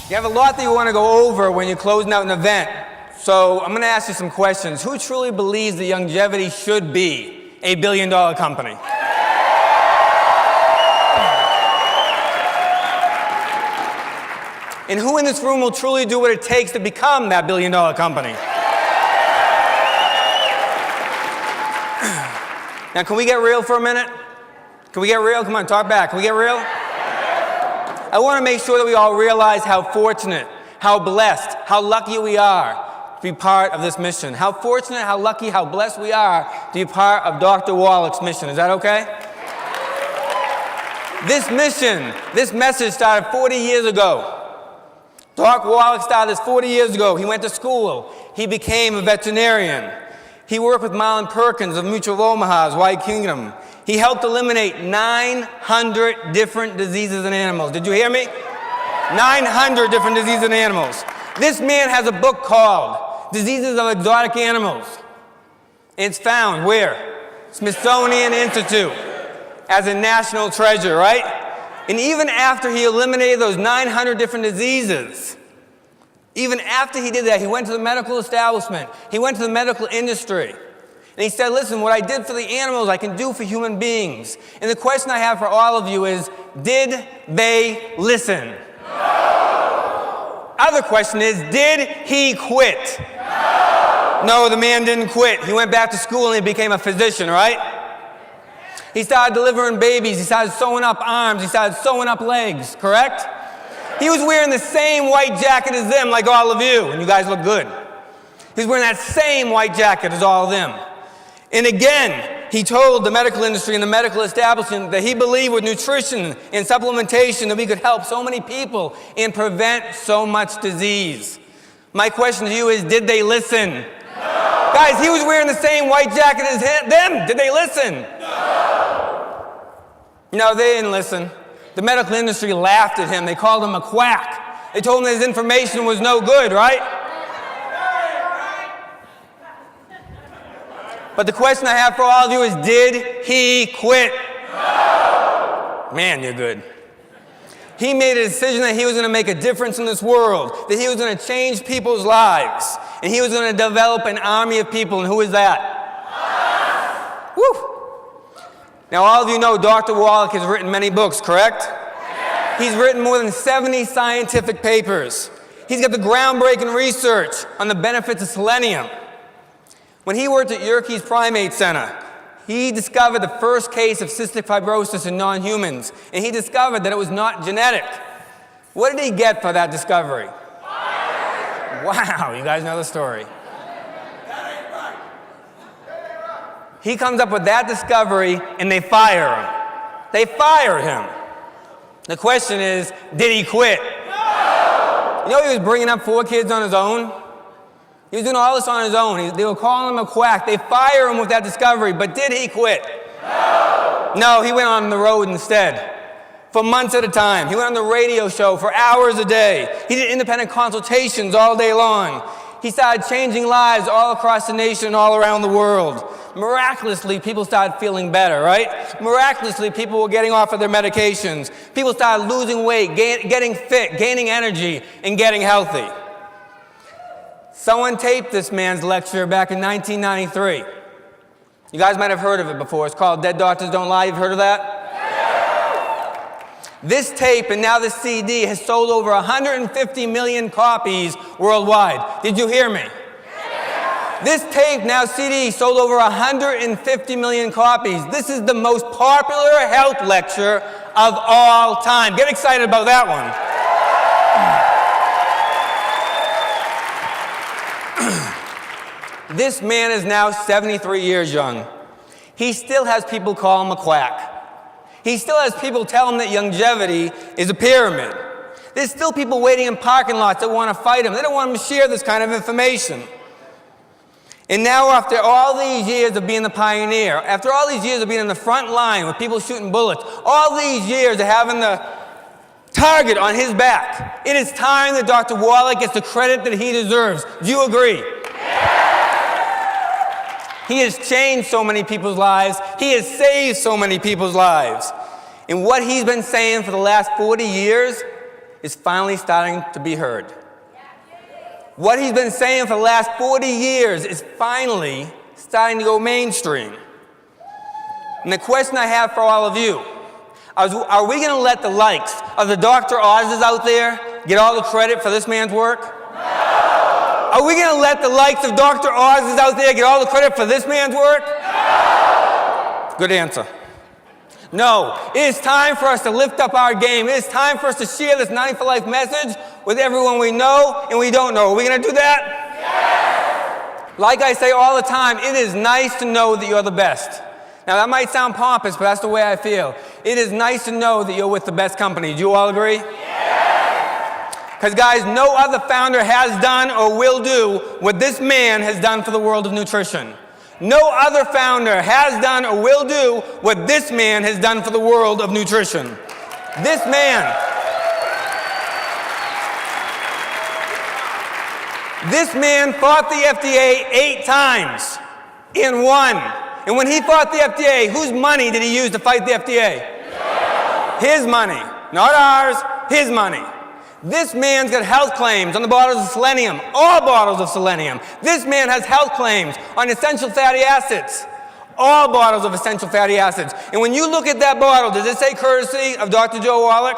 You have a lot that you want to go over when you're closing out an event. So I'm going to ask you some questions. Who truly believes that Youngevity should be a billion-dollar company? And who in this room will truly do what it takes to become that billion-dollar company? Now, can we get real for a minute? Can we get real? Come on, talk back. Can we get real? I want to make sure that we all realize how fortunate, how blessed, how lucky we are to be part of this mission. How fortunate, how lucky, how blessed we are to be part of Dr. Wallach's mission. Is that okay? This mission, this message started 40 years ago. Doc Wallach started this 40 years ago. He went to school. He became a veterinarian. He worked with Marlon Perkins of Mutual of Omaha's White Kingdom. He helped eliminate 900 different diseases in animals. Did you hear me? 900 different diseases in animals. This man has a book called Diseases of Exotic Animals. It's found where? Smithsonian Institute as a national treasure, right? And even after he eliminated those 900 different diseases, even after he did that, he went to the medical establishment. He went to the medical industry. And he said, listen, what I did for the animals, I can do for human beings. And the question I have for all of you is, did they listen? No. Other question is, did he quit? No, the man didn't quit. He went back to school and he became a physician, right? He started delivering babies. He started sewing up arms. He started sewing up legs, correct? He was wearing the same white jacket as them, like all of you, and you guys look good. He was wearing that same white jacket as all of them. And again, he told the medical industry and the medical establishment that he believed with nutrition and supplementation that we could help so many people and prevent so much disease. My question to you is, did they listen? No. Guys, he was wearing the same white jacket as them. Did they listen? No, they didn't listen. The medical industry laughed at him. They called him a quack. They told him his information was no good, right? But the question I have for all of you is, did he quit? No. Man, you're good. He made a decision that he was going to make a difference in this world, that he was going to change people's lives, and he was going to develop an army of people. And who is that? Us. Woo! Now, all of you know Dr. Wallach has written many books, correct? Yes. He's written more than 70 scientific papers. He's got the groundbreaking research on the benefits of selenium. When he worked at Yerkes Primate Center, he discovered the first case of cystic fibrosis in non-humans, and he discovered that it was not genetic. What did he get for that discovery? Fire. Wow, you guys know the story. He comes up with that discovery, and they fire him. They fire him. The question is, did he quit? No. You know he was bringing up 4 kids on his own? He was doing all this on his own. They were calling him a quack. They fire him with that discovery, but did he quit? No. No, he went on the road instead. For months at a time. He went on the radio show for hours a day. He did independent consultations all day long. He started changing lives all across the nation and all around the world. Miraculously, people started feeling better, right? Miraculously, people were getting off of their medications. People started losing weight, getting fit, gaining energy, and getting healthy. Someone taped this man's lecture back in 1993. You guys might have heard of it before. It's called Dead Doctors Don't Lie. You've heard of that? Yeah. This tape and now this CD has sold over 150 million copies worldwide. Did you hear me? Yeah. This tape, now CD, sold over 150 million copies. This is the most popular health lecture of all time. Get excited about that one. This man is now 73 years young. He still has people call him a quack. He still has people tell him that Youngevity is a pyramid. There's still people waiting in parking lots that want to fight him. They don't want him to share this kind of information. And now, after all these years of being the pioneer, after all these years of being in the front line with people shooting bullets, all these years of having the target on his back, it is time that Dr. Wallach gets the credit that he deserves. Do you agree? He has changed so many people's lives. He has saved so many people's lives. And what he's been saying for the last 40 years, is finally starting to be heard. What he's been saying for the last 40 years is finally starting to go mainstream. And the question I have for all of you, are we going to let the likes of the Dr. Oz's out there get all the credit for this man's work? No! Are we going to let the likes of Dr. Oz's out there get all the credit for this man's work? No! Good answer. No, it is time for us to lift up our game. It is time for us to share this 90 for Life message with everyone we know and we don't know. Are we going to do that? Yes! Like I say all the time, it is nice to know that you're the best. Now that might sound pompous, but that's the way I feel. It is nice to know that you're with the best company. Do you all agree? Yes! Because guys, no other founder has done or will do what this man has done for the world of nutrition. No other founder has done or will do what this man has done for the world of nutrition. This man fought the FDA 8 times and won. And when he fought the FDA, whose money did he use to fight the FDA? His money, not ours, his money. This man's got health claims on the bottles of selenium, all bottles of selenium. This man has health claims on essential fatty acids, all bottles of essential fatty acids. And when you look at that bottle, does it say courtesy of Dr. Joe Wallach?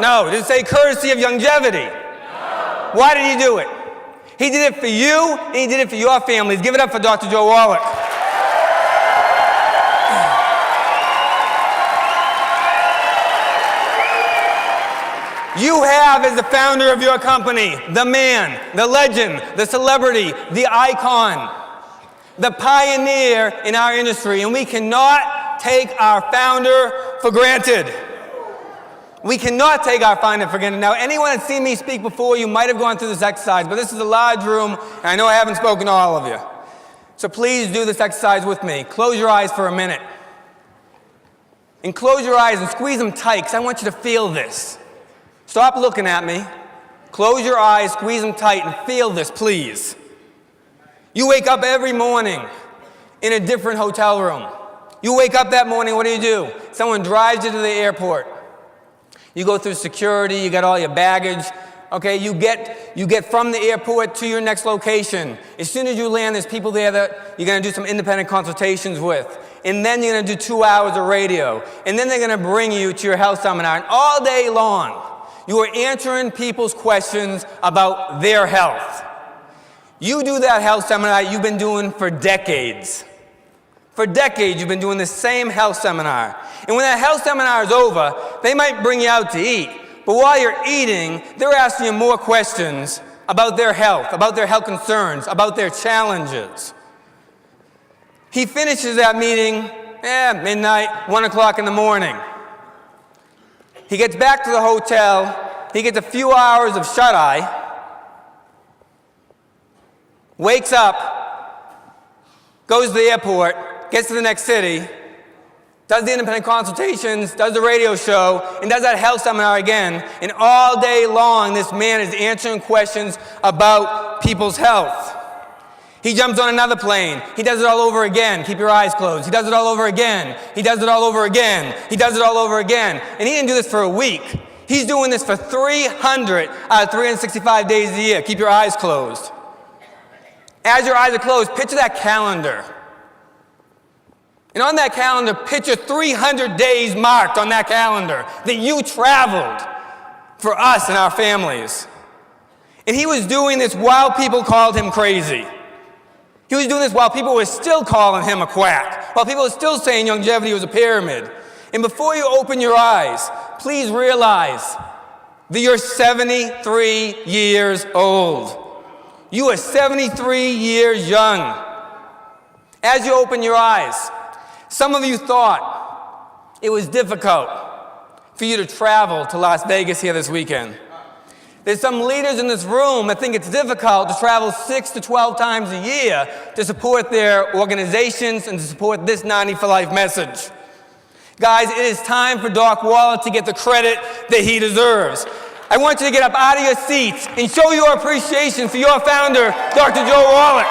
No. Does it say courtesy of Youngevity? No. Why did he do it? He did it for you, and he did it for your families. Give it up for Dr. Joe Wallach. You have, as the founder of your company, the man, the legend, the celebrity, the icon, the pioneer in our industry, and we cannot take our founder for granted. We cannot take our founder for granted. Now, anyone that's seen me speak before, you might have gone through this exercise, but this is a large room, and I know I haven't spoken to all of you. So please do this exercise with me. Close your eyes for a minute. And close your eyes and squeeze them tight, because I want you to feel this. Stop looking at me. Close your eyes, squeeze them tight, and feel this, please. You wake up every morning in a different hotel room. You wake up that morning, what do? Someone drives you to the airport. You go through security, you got all your baggage. Okay, you get from the airport to your next location. As soon as you land, there's people there that you're going to do some independent consultations with. And then you're going to do 2 hours of radio. And then they're going to bring you to your health seminar. And all day long, you are answering people's questions about their health. You do that health seminar you've been doing for decades. For decades, you've been doing the same health seminar. And when that health seminar is over, they might bring you out to eat. But while you're eating, they're asking you more questions about their health concerns, about their challenges. He finishes that meeting, midnight, 1 o'clock in the morning. He gets back to the hotel, he gets a few hours of shut-eye, wakes up, goes to the airport, gets to the next city, does the independent consultations, does the radio show, and does that health seminar again. And all day long, this man is answering questions about people's health. He jumps on another plane. He does it all over again. Keep your eyes closed. He does it all over again. He does it all over again. He does it all over again. And he didn't do this for a week. He's doing this for 300 out of 365 days a year. Keep your eyes closed. As your eyes are closed, picture that calendar. And on that calendar, picture 300 days marked on that calendar that you traveled for us and our families. And he was doing this while people called him crazy. He was doing this while people were still calling him a quack, while people were still saying Youngevity was a pyramid. And before you open your eyes, please realize that you're 73 years old. You are 73 years young. As you open your eyes, some of you thought it was difficult for you to travel to Las Vegas here this weekend. There's some leaders in this room that think it's difficult to travel 6 to 12 times a year to support their organizations and to support this 90 for Life message. Guys, it is time for Doc Wallach to get the credit that he deserves. I want you to get up out of your seats and show your appreciation for your founder, Dr. Joe Wallach.